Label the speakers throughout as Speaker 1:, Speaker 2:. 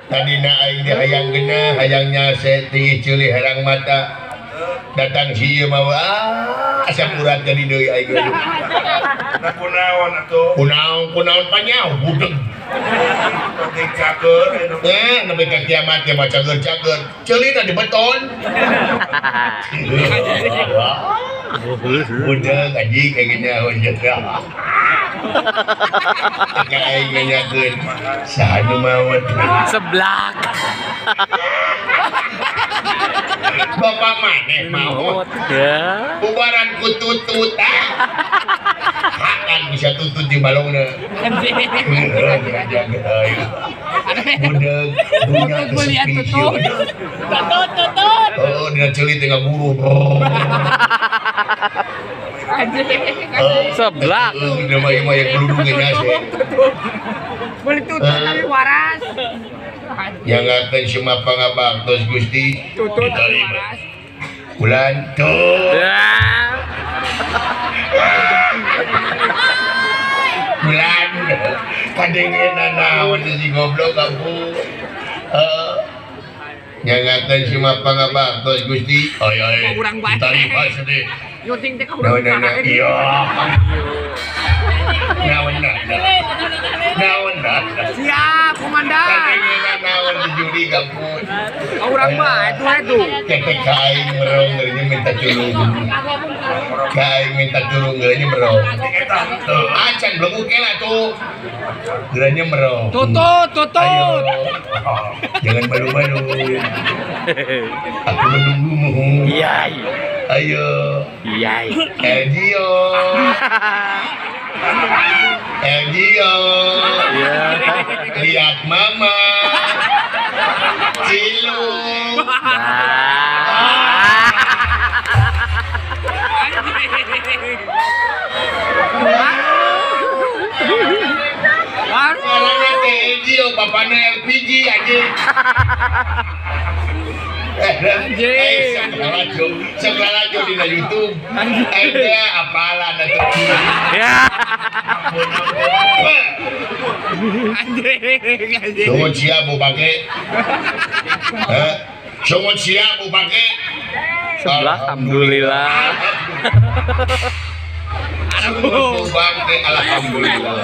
Speaker 1: tadina aing teh hayang geunah hayangnya seti ceulih herang mata datang si ieu mah asa murat jadi deui aing
Speaker 2: Nah kunaon atuh?
Speaker 1: kunaon panyaw budeg
Speaker 2: Pakai cager.
Speaker 1: nepi ka kiamat ge mah cager-cager ceulina di beton budeg anjing kayak gini hujat kayak nganyakeun saha nu maot
Speaker 3: Seblak.
Speaker 1: bapak maneh maot
Speaker 3: Ya.
Speaker 1: bubaran ku tutut akan bisa tutut di balongna budeg punya kesepi
Speaker 4: Tutut.
Speaker 1: oh dina ceuli teh ngaguru
Speaker 3: Seblak.
Speaker 1: nama ieu mah yang keludungeun ase
Speaker 4: Boleh tutut tapi waras.
Speaker 1: yang akan semua pangabaktos Gusti
Speaker 4: Tutut tapi
Speaker 1: diterima
Speaker 4: waras.
Speaker 1: bulan tuh
Speaker 3: Ya.
Speaker 1: bulan kadengenan naon si goblok kamu yang akan semua pangabaktos Gusti ay
Speaker 4: Kurang baik.
Speaker 1: diterima sedih
Speaker 4: Nyuting teh ka
Speaker 1: naon
Speaker 4: urang
Speaker 1: na iya naon na naon na
Speaker 4: Siap, komandan.
Speaker 1: kadengenan naon si Judi kamu
Speaker 4: Ka urang mah itu.
Speaker 1: ketek kain merong ngerinya minta curung kain minta curung ngerinya merong tuh acan belum oke lah tuh ngerinya merong
Speaker 4: Tutut.
Speaker 1: ayo jangan malu-malu aku menunggumu
Speaker 3: Iya.
Speaker 1: ayo
Speaker 3: Iya.
Speaker 1: Elgio Elgio
Speaker 3: Ya.
Speaker 1: lihat mama Cilu Karena Elgio bapaknya LPG aja sebelah lajo di YouTube ada apalah ada
Speaker 3: Ya.
Speaker 1: Sungut siap bu pakai sungut siap bu pakai
Speaker 3: Seblak. Alhamdulillah.
Speaker 1: sungut bu pakai alhamdulillah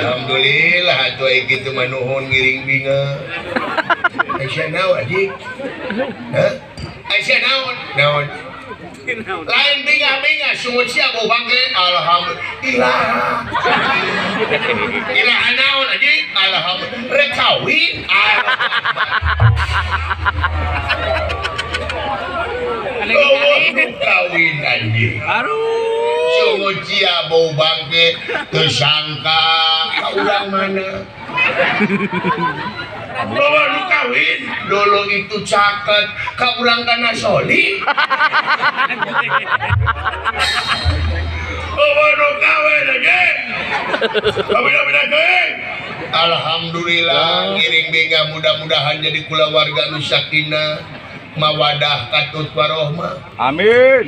Speaker 1: alhamdulillah atuh gitu manuhun ngiring binga Aisyah naon aji Aisyah naon lain binga sungut siap bu pakai alhamdulillah ilaha naon aji alhamdulillah rekawin kawin anjing sungut cia bau bangke tersangka ka urang mana bawa lu kawin dulu itu caket ka urang kana soli bawa lu kawin aja kabina kawin alhamdulillah ngiring binga mudah-mudahan jadi kulawarga nu sakinah mawadah katut warohmah
Speaker 3: Amin.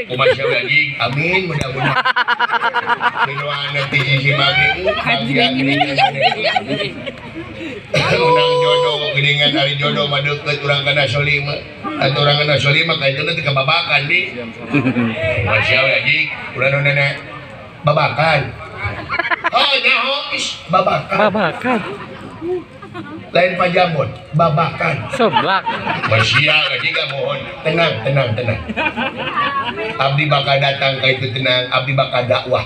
Speaker 1: Umasya lagi, amin mudah-mudahan. Minuan nanti sisi magi, menang jodoh, geningan hari jodoh mah deket orang kana solima, atau orang kana solima kayak itu nanti kebabakan di. Umasya lagi, udah nona babakan. Oh nyaho, babakan.
Speaker 3: Babakan.
Speaker 1: Lain pajamon, babakan.
Speaker 3: Seblak.
Speaker 1: Masya lagi gak mohon, tenang. Abdi bakal datang ke itu tenang, abdi bakal dakwah.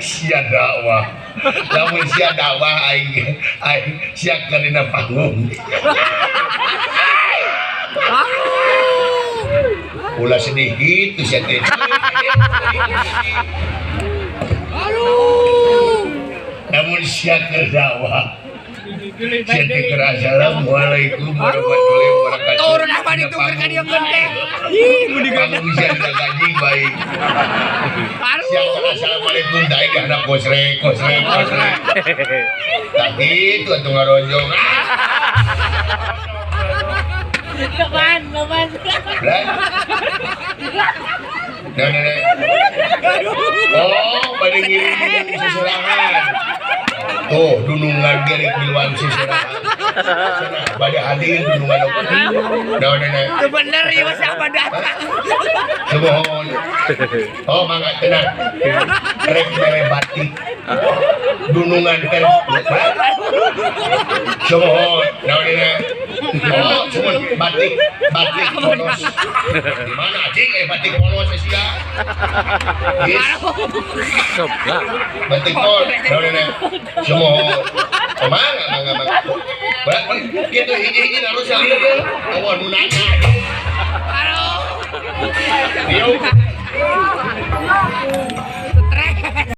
Speaker 1: Sia dakwah. Namun sia dakwah aing sia karena panggung. Ulah sedikit tuh sia teh. Namun sia kerdakwah. Assalamualaikum warahmatullahi wabarakatuh.
Speaker 4: Turun apa ditukar ka dieu gede. Ih, mun diganda.
Speaker 1: Pangungsian da gaji baik. Siapa assalamualaikum daek kana kosrek. Tapi itu atuh ngaronjong.
Speaker 4: Leman.
Speaker 1: Lah. Oh, pada ngirim seserangan. Tuh, dunungan gerik di luar seserangan. Sana, pada hadir dunungan oke.
Speaker 4: Itu bener ya siapa datang.
Speaker 1: Semohon. Oh, mangga tenang. Rek mere batik. Dunungan ter. Semohon. Oh, cuman batik polos. Di mana anjing batik polos sia? Yes.
Speaker 3: Sebelah.
Speaker 1: Batik polos. Semohon. Oh, mangga. Berat gitu hiji-hiji harus salih. Oh, nu nanya. Aduh.